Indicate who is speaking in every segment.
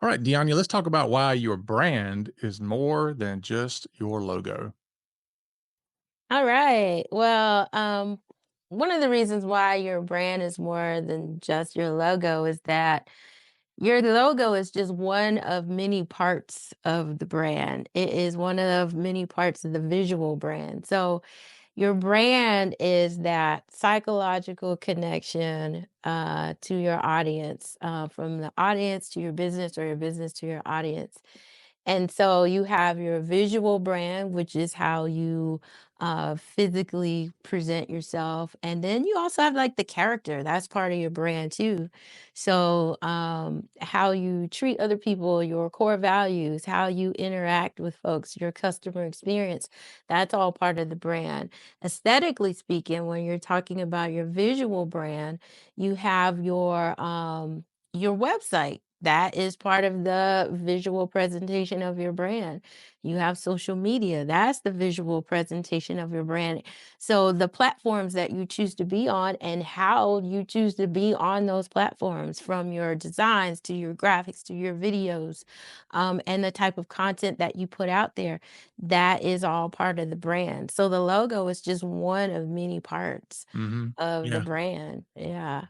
Speaker 1: All right, Deanya, let's talk about why your brand is more than just your logo.
Speaker 2: All right. One of the reasons why your brand is more than just your logo is that your logo is just one of many parts of the brand. It is one of many parts of the visual brand. So your brand is that psychological connection to your audience, from the audience to your business or your business to your audience. And so you have your visual brand, which is how you physically present yourself. And then you also have like the character, that's part of your brand too. So, how you treat other people, your core values, how you interact with folks, your customer experience, that's all part of the brand. Aesthetically speaking, when you're talking about your visual brand, you have your website. That is part of the visual presentation of your brand. You have social media. That's the visual presentation of your brand. So the platforms that you choose to be on and how you choose to be on those platforms, from your designs to your graphics to your videos, and the type of content that you put out there, that is all part of the brand. So the logo is just one of many parts of the
Speaker 1: Yeah.
Speaker 2: brand. Yeah.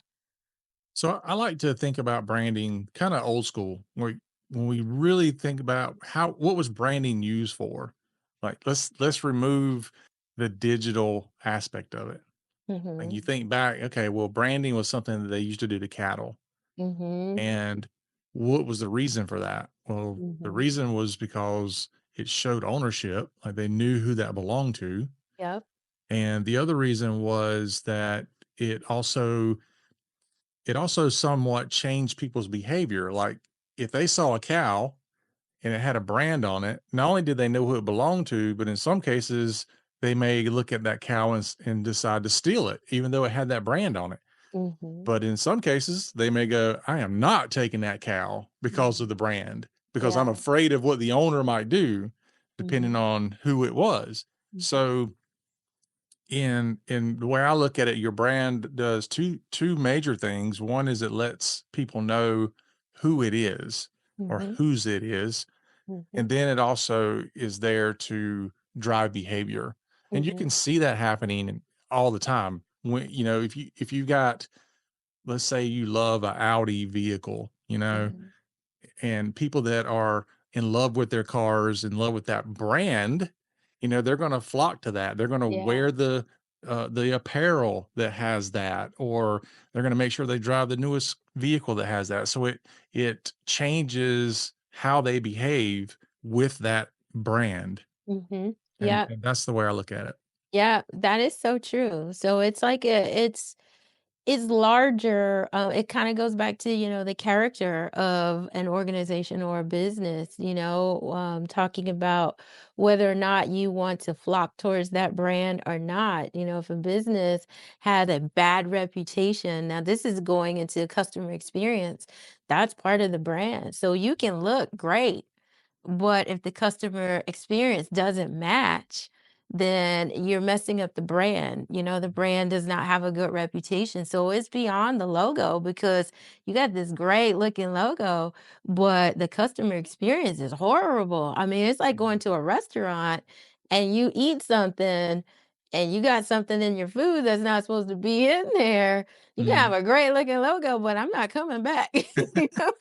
Speaker 1: So I like to think about branding kind of old school, where when we really think about what was branding used for. Like let's remove the digital aspect of it. Like
Speaker 2: Mhm.
Speaker 1: you think back, okay, well, branding was something that they used to do to cattle.
Speaker 2: Mhm.
Speaker 1: And what was the reason for that? Well, the
Speaker 2: Mhm.
Speaker 1: reason was because it showed ownership, like they knew who that belonged to.
Speaker 2: Yep.
Speaker 1: And the other reason was that it also it also somewhat changed people's behavior. Like if they saw a cow and it had a brand on it, not only did they know who it belonged to, but in some cases they may look at that cow and decide to steal it, even though it had that brand on it.
Speaker 2: Mhm.
Speaker 1: But in some cases, they may go, I am not taking that cow because of
Speaker 2: Mhm.
Speaker 1: the brand, because I'm
Speaker 2: Yeah.
Speaker 1: afraid of what the owner might do, depending
Speaker 2: Mhm.
Speaker 1: on who it was.
Speaker 2: Mhm.
Speaker 1: So in the way I look at it, your brand does two major things. One is it lets people know who it is or
Speaker 2: Mhm.
Speaker 1: whose it is, and
Speaker 2: Mhm.
Speaker 1: then it also is there to drive behavior. And you
Speaker 2: Mhm.
Speaker 1: can see that happening all the time. When if you got, let's say you love a Audi vehicle,
Speaker 2: Mhm.
Speaker 1: and people that are in love with their cars, in love with that brand, they're going to flock to that. They're going to
Speaker 2: Yeah.
Speaker 1: wear the apparel that has that, or they're going to make sure they drive the newest vehicle that has that. So it changes how they behave with that brand,
Speaker 2: Mhm.
Speaker 1: and,
Speaker 2: Yeah.
Speaker 1: and that's the way I look at it.
Speaker 2: Yeah, that is so true. So it's like it's larger. It kind of goes back to, the character of an organization or a business, talking about whether or not you want to flock towards that brand or not. If a business has a bad reputation, now this is going into customer experience, that's part of the brand. So you can look great, but if the customer experience doesn't match, then you're messing up the brand. The brand does not have a good reputation. So it's beyond the logo, because you got this great looking logo, but the customer experience is horrible. I mean, it's like going to a restaurant and you eat something and you got something in your food that's not supposed to be in there. You can have
Speaker 1: Mhm.
Speaker 2: a great looking logo, but I'm not coming back. You know,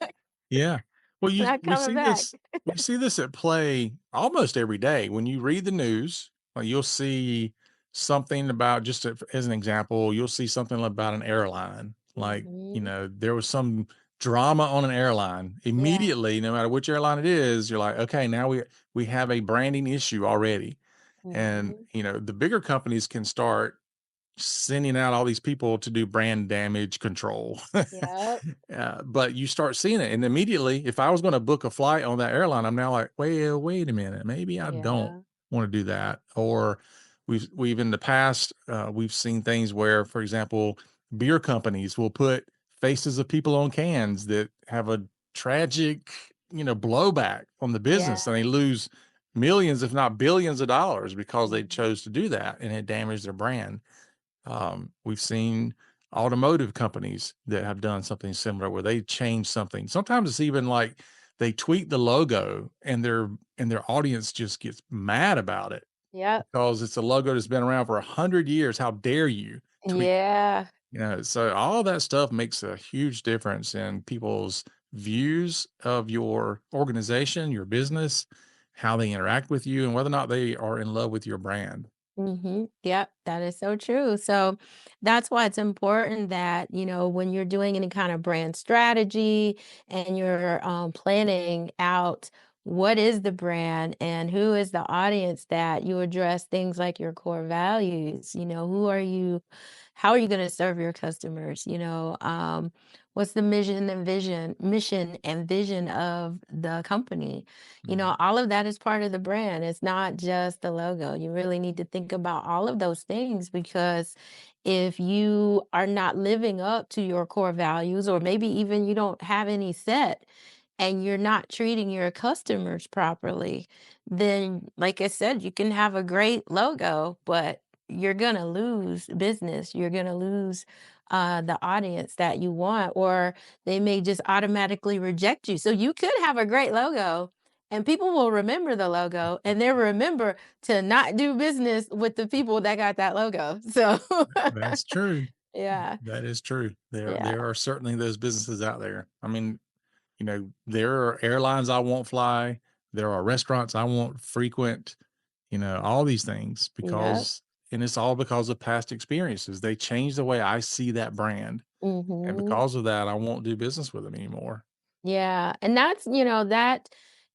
Speaker 1: Yeah. Well,
Speaker 2: not
Speaker 1: we
Speaker 2: coming
Speaker 1: see
Speaker 2: back.
Speaker 1: this at play almost every day. When you read the news, you'll see something about, just as an example, you'll see something about an airline. Like,
Speaker 2: Mhm.
Speaker 1: there was some drama on an airline.
Speaker 2: Yeah.
Speaker 1: Immediately, no matter which airline it is, you're like, okay, now we have a branding issue already. And,
Speaker 2: Mhm.
Speaker 1: the bigger companies can start sending out all these people to do brand damage control.
Speaker 2: Yep.
Speaker 1: But you start seeing it, and immediately, if I was going to book a flight on that airline, I'm now like, well, wait a minute, maybe I don't
Speaker 2: Yeah.
Speaker 1: want to do that. Or we've in the past, we've seen things where, for example, beer companies will put faces of people on cans that have a tragic, blowback on the business, and
Speaker 2: Yeah.
Speaker 1: they lose millions, if not billions of dollars, because they
Speaker 2: Mhm.
Speaker 1: chose to do that, and it damaged their brand. We've seen automotive companies that have done something similar where they change something. Sometimes it's even like they tweak the logo and their audience just gets mad about it
Speaker 2: Yep.
Speaker 1: because it's a logo that's been around for 100 years. How dare you tweak?
Speaker 2: Yeah.
Speaker 1: You know, so all that stuff makes a huge difference in people's views of your organization, your business, how they interact with you, and whether or not they are in love with your brand.
Speaker 2: Yep, that is so true. So that's why it's important that, when you're doing any kind of brand strategy and you're planning out what is the brand and who is the audience, that you address things like your core values. Who are you? How are you going to serve your customers? What's the mission and vision of the company?
Speaker 1: Mhm.
Speaker 2: All of that is part of the brand. It's not just the logo. You really need to think about all of those things, because if you are not living up to your core values, or maybe even you don't have any set, and you're not treating your customers properly, then, like I said, you can have a great logo, but you're going to lose business. You're going to lose the audience that you want, or they may just automatically reject you. So you could have a great logo, and people will remember the logo, and they'll remember to not do business with the people that got that logo. So,
Speaker 1: That's true.
Speaker 2: yeah,
Speaker 1: That is true.
Speaker 2: yeah,
Speaker 1: There are certainly those businesses out there. I mean, you know, there are airlines I won't fly. There are restaurants I won't frequent, you know, all these things
Speaker 2: yeah.
Speaker 1: because and it's all because of past experiences. They change the way I see that brand. And
Speaker 2: Hmm.
Speaker 1: because of that, I won't do business with them anymore.
Speaker 2: Yeah, and that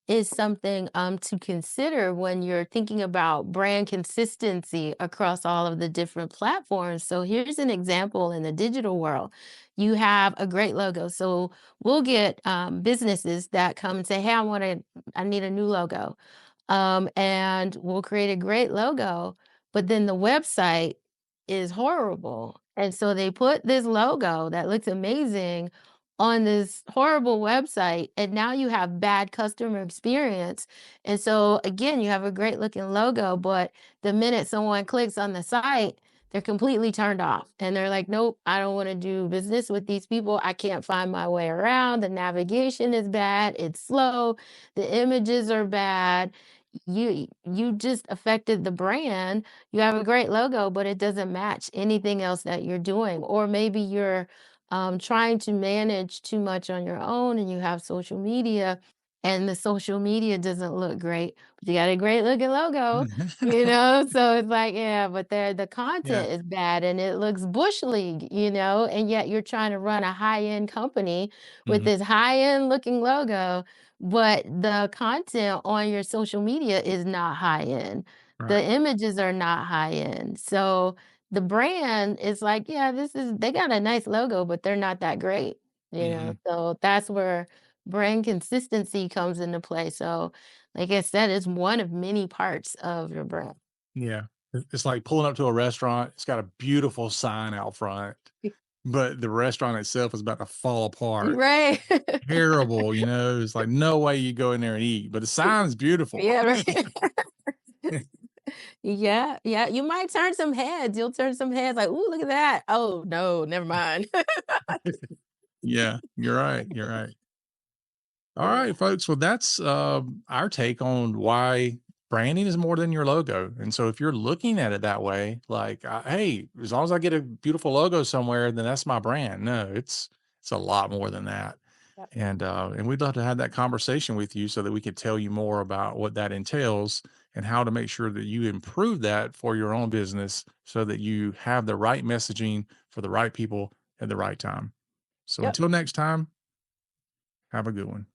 Speaker 2: is something to consider when you're thinking about brand consistency across all of the different platforms. So here's an example in the digital world. You have a great logo. So we'll get businesses that come and say, "Hey, I need a new logo." And we'll create a great logo, but then the website is horrible. And so they put this logo that looks amazing on this horrible website, and now you have bad customer experience. And so again, you have a great looking logo, but the minute someone clicks on the site, they're completely turned off, and they're like, nope, I don't want to do business with these people. I can't find my way around. The navigation is bad, it's slow, the images are bad. You just affected the brand. You have a great logo, but it doesn't match anything else that you're doing. Or maybe you're trying to manage too much on your own, and you have social media, and the social media doesn't look great, but you got a great looking logo, So it's like, yeah, but the
Speaker 1: Yeah.
Speaker 2: content is bad and it looks bush league, and yet you're trying to run a high end company with
Speaker 1: Mhm.
Speaker 2: this high end looking logo, but the content on your social media is not high end. The
Speaker 1: Right.
Speaker 2: images are not high end. So the brand is like, yeah, they got a nice logo, but they're not that great.
Speaker 1: Mhm.
Speaker 2: So that's where brand consistency comes into play. So, like I said, it's one of many parts of your brand.
Speaker 1: Yeah. It's like pulling up to a restaurant. It's got a beautiful sign out front, but the restaurant itself is about to fall apart.
Speaker 2: Right.
Speaker 1: Terrible, you know? It's like no way you go in there and eat, but the sign's beautiful.
Speaker 2: Yeah, right. Yeah, yeah. You might turn some heads. You'll turn some heads like, "Ooh, look at that. Oh, no, never mind."
Speaker 1: Yeah, you're right, you're right. All
Speaker 2: Yeah.
Speaker 1: right, folks. Well, that's our take on why branding is more than your logo. And so, if you're looking at it that way, like, hey, as long as I get a beautiful logo somewhere, then that's my brand. No, it's a lot more than that.
Speaker 2: Yep.
Speaker 1: And we'd love to have that conversation with you so that we could tell you more about what that entails and how to make sure that you improve that for your own business, so that you have the right messaging for the right people at the right time. So,
Speaker 2: Yep.
Speaker 1: until next time, have a good one.